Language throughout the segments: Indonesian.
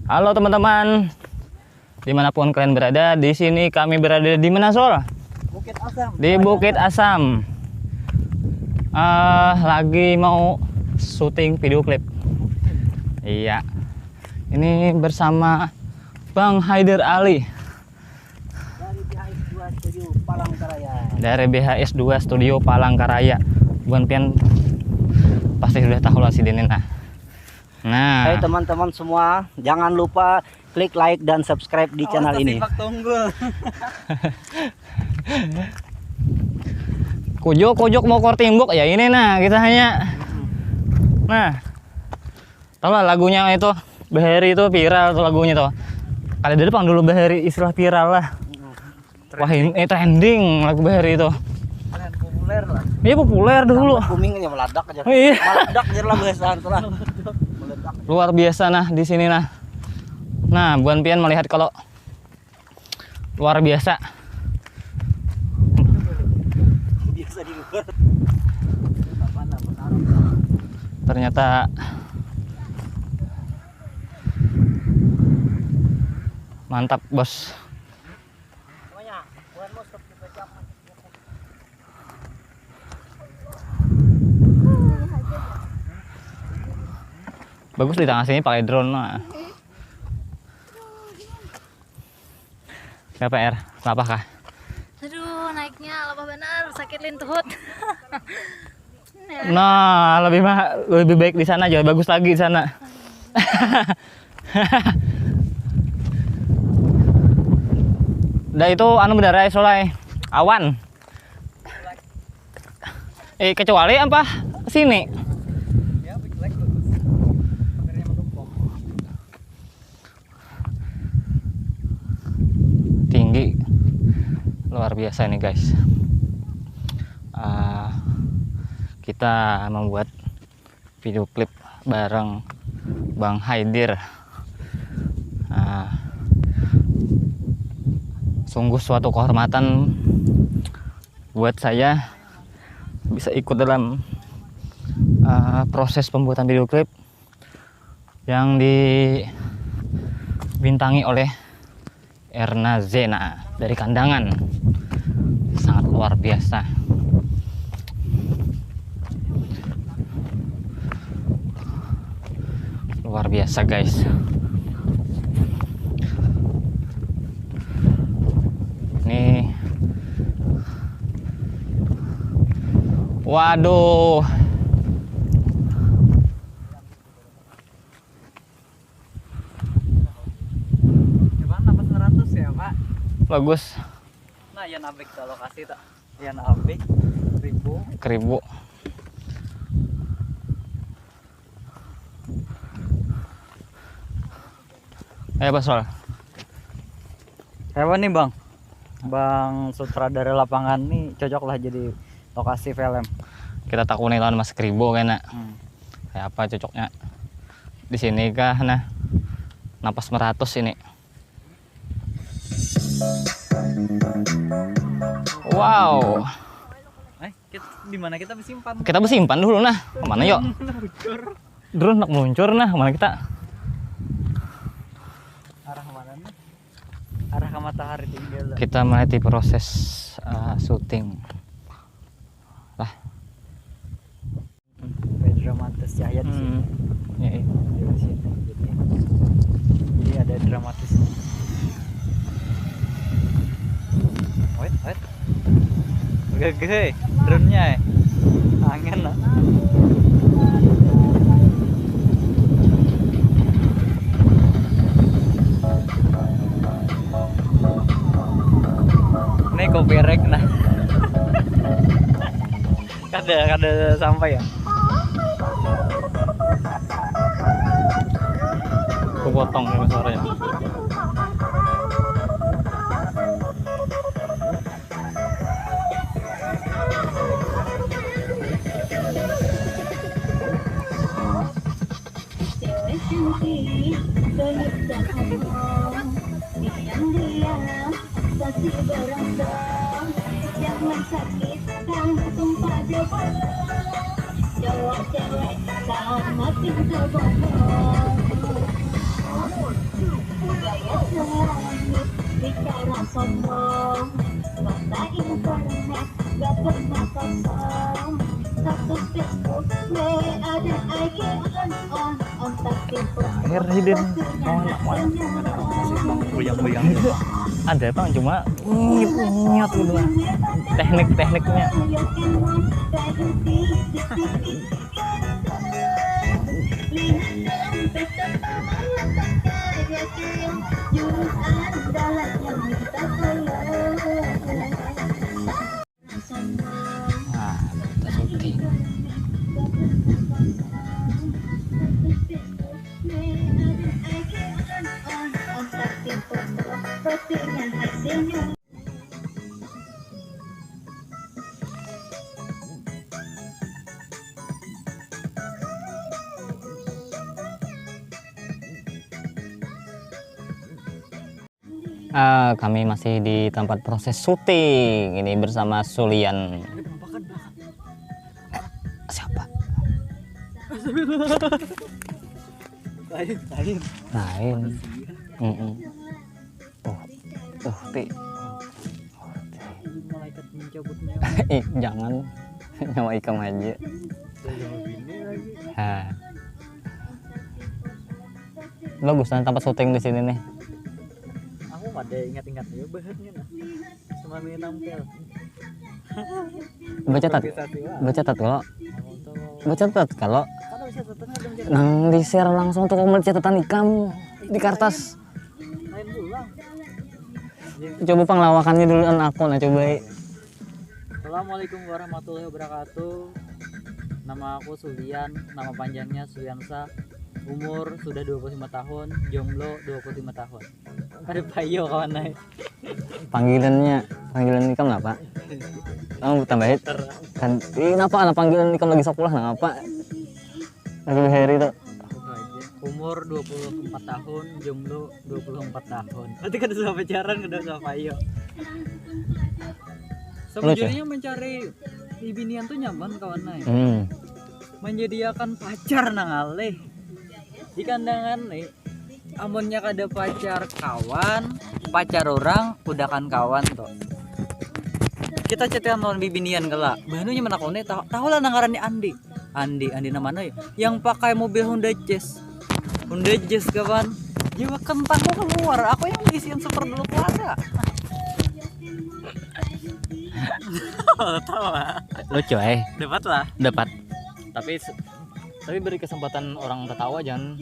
Halo teman-teman, dimanapun kalian berada, di sini kami berada di mana Sol? Bukit Asam. Di Bukit Asam. Lagi mau syuting video klip. Iya. Ini bersama Bang Haider Ali dari BHS 2 Studio Palangkaraya. dari BHS 2 Studio Palangkaraya. Buan pian pasti sudah tahu lah si Denen. Nah, Hai teman-teman semua, jangan lupa klik like dan subscribe di channel ini. Kujok mau kortimbuk ya ini nah kita hanya. Nah, tau lah lagunya itu Bahari itu viral tuh lagunya tuh. Kali dari depan dulu Bahari istilah viral lah. Wah ini trending lagu Bahari itu. Populer lah. Iya populer dulu. Boomingnya meledak aja. Iya. Meledak jadi lah bahasan tuh lah. Meledak. Luar biasa nah di sini nah. Nah, Buan Pian melihat kalau luar biasa. Biasa di luar. Ternyata mantap, Bos. Bagus di tengah sini pakai drone nah. Kenapa R? Kenapa kah? Aduh, naiknya lebah benar, sakit lintuhut. Nah, lebih baik di sana aja, bagus lagi di sana. Dah itu anu berdarah solai awan. Kecuali apa? Sini. Tinggi. Luar biasa ini, guys. Kita membuat video klip bareng Bang Haider. Sungguh suatu kehormatan buat saya bisa ikut dalam proses pembuatan video klip yang dibintangi oleh Erna Zena dari Kandangan. Sangat luar biasa. Luar biasa, guys. Nih. Waduh. Gimana 400 ya, Pak? Bagus. Nah, ya nabek ke lokasi tak. Ya nabek 1000. Keribu. Ayo Pak Sol. Hewan nih, Bang. Bang sutradara lapangan nih cocok lah jadi lokasi film. Kita takuni lawan Mas Keribu kan nak. Kayak apa cocoknya? Di sini kah nah. Napas meratus ini. Wow. Di mana kita bersimpan? Kita bersimpan dulu nah. Kemana yuk? Drone nak meluncur nah. Kemana kita? Arah mana nih? Arah ke matahari tinggal. Kita melewati proses syuting. Lah. Dramatis cahaya di sini. Iya. Di sini. Jadi ada dramatis. Wait. Gede drone-nya. Angin lah. Ini kopi rek nah. kada sampai ya. Aku potong ya suaranya. Jangan sakit, jantung pada cowok cewek sama pintu bohong. Bicara sombong, masa internet gak pernah kosong. Status Facebook, WA dan IG on tapi Akhir hidden. Goyang-goyang. Ada bang, cuma nyot gitu lah. Tekniknya. Nah, kita syuting. Kami masih di tempat proses syuting ini bersama Sulian. Siapa? Lain. Ti. Malaikat mencabut nyawa. Jangan nyawa ikam aja. Bagus kan tempat syuting di sini nih. Aku ada ingat-ingat ya bahannya nah. Cuma ingin tampil. Baca kalau Kalau bisa tetap ada menjadi nang di share langsung tuh komen catatan ikam di kertas. lain pulang. Coba penglawakannya dulu aku nah coba. Assalamualaikum warahmatullahi wabarakatuh. Nama aku Sulian, nama panjangnya Suliansa. Umur sudah 25 tahun, jomblo 25 tahun. Ada payo kawan naik. Panggilan ikam apa? Kamu tambahin kan kenapa anak panggilan ikam lagi sekolah nah apa? Lagi hari itu. Umur 24 tahun, jomblo 24 tahun. Nanti kan sudah pacaran, udah sama payo. Sejujurnya mencari binian tuh nyaman kawan naik. Menyediakan pacar nang aleh. Di kandangan nih, amunnya kada pacar kawan, pacar orang udah kan kawan toh. Kita cetian lawan bibinian gala. Bahanunya menakone tahu lah nangarannya Andi namanya yang pakai mobil Honda Jazz kawan. Jiwa kentang gua keluar, aku yang isian super dulu keluar. Tahu lah. Lucu dapat. Tapi beri kesempatan orang tertawa jangan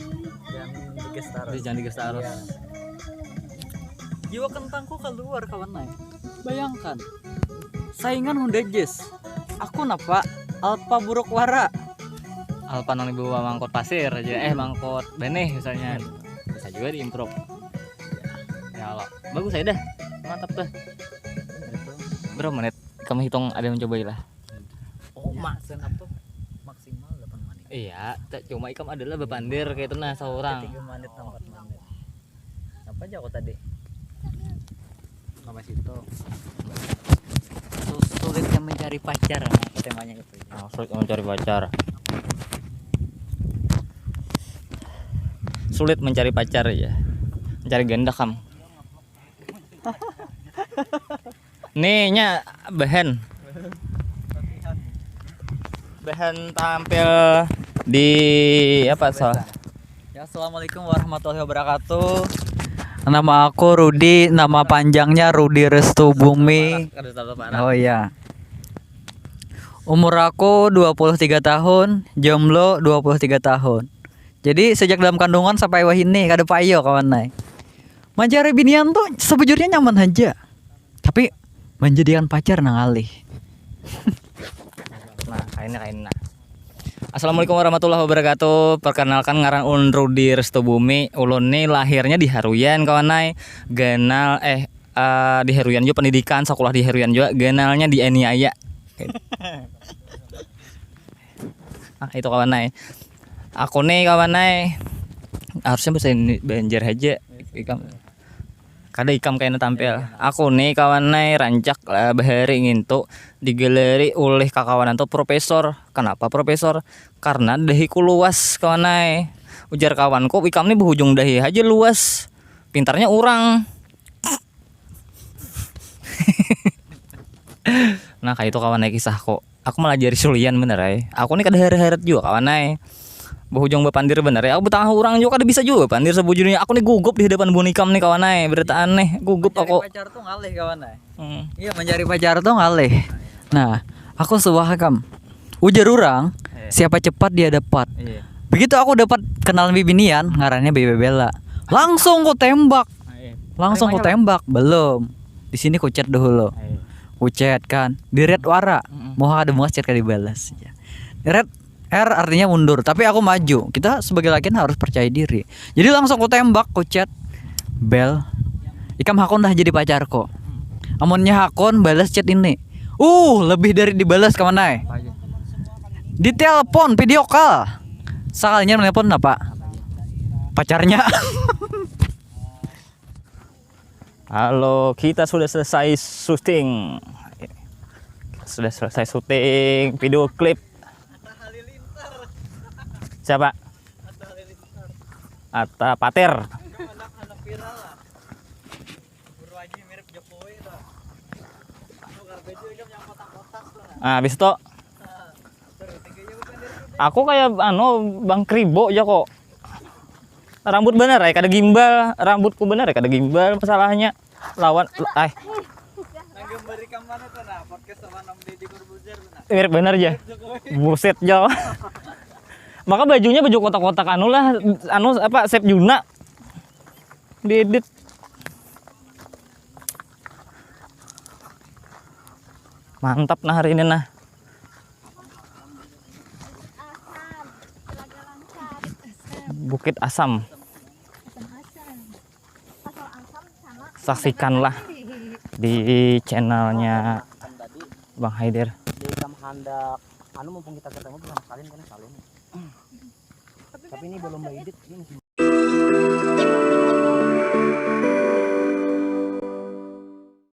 digas terus. Iya. Jiwa kentangku keluar kawan naik. Bayangkan saingan Honda Jazz. Aku napa Alfa Burokwara. Alpa nang dibawa mangkot pasir aja mangkot beneh misalnya. Bisa juga diimprove. Ya Allah. Bagus aja dah. Mantap dah. Berapa menit? Kamu hitung ada yang mencoba lah. Oh, maksen apa? Maksimal 8 menit. Iya, cuma ikam adalah bebandir kayak itu nah seorang. 3 menit 4 menit. Apa aja aku tadi? Nama situ. Sulitnya mencari pacar temanya itu. Sulit mencari pacar. Sulit mencari pacar ya. Mencari ganda kam. Nih nya bahan tampil di apa soal? Ya, assalamualaikum warahmatullahi wabarakatuh. Nama aku Rudi, nama panjangnya Rudi Restu Bumi. Oh iya. Umur aku 23 tahun, jomblo 23 tahun. Jadi sejak dalam kandungan sampai wah ini kada payo kawan naik. Mencari binian tuh sebujurnya nyaman aja. Tapi menjadikan pacar nang alih. Nah. Assalamualaikum warahmatullahi wabarakatuh. Perkenalkan ngaran ulun Rudi Restu Bumi. Ulun nih lahirnya di Haruyan kawan nai. Genal di Haruyan juga pendidikan, sekolah di Haruyan juga. Genalnya di Eniaya. Itu kawan nai. Aku nih kawan nai. Harusnya bisa banjir aja. Kada ikam kayaknya tampil. Aku nih kawan nai rancak bahari ngintu digeleri oleh kakawanan tuh profesor. Kenapa profesor? Karena dehiku luas kawan nai. Ujar kawanku, ikam nih berujung dahi aja luas. Pintarnya orang. Nah kayak itu kawan kisah kok. Aku malah jari sulian bener ya. Aku nih kada heret-heret juga kawan Berujung bepandir bener ya. Aku betah orang juga kada bisa juga pandir sebujurnya. Aku nih gugup di hadapan bonikam nih kawan berita aneh. Gugup Mencari aku. pacar tuh ngalih kawan Hmm. Iya mencari pacar tuh ngalih. Nah aku sebuah kam. Ujar orang siapa cepat dia dapat. Iya. Begitu aku dapat kenalan bibinian ngarannya Bebe Bella. Langsung ku tembak. Langsung ku tembak. Belum. Di sini ku chat dulu. Ku chat kan. Di red wara. Mau ada mau chat kan dibalas. Red R artinya mundur, tapi aku maju. Kita sebagai laki harus percaya diri. Jadi langsung ku tembak, ku chat. Bel, ikam hakon dah jadi pacarku. Amonnya hakon balas chat ini. Lebih dari dibalas kemana? Di telepon, video call. Sekalinya menelpon apa? Pacarnya. Halo, kita sudah selesai syuting. Sudah selesai syuting video klip. Siapa? Atta Pater. Nah, habis itu aku kayak Bang Kribo aja kok. Rambut bener ya, kada gimbal. Rambutku bener ya, kada gimbal masalahnya. Lawan mirip bener aja. Buset jauh. Maka bajunya baju kotak-kotak Sep Juna diedit. Mantap nah hari ini nah. Bukit Asam. Saksikanlah di channelnya Bang Haider. Hendak mumpung kita ketemu bersama kalian kan salin. Tapi ini belum edit, ini masih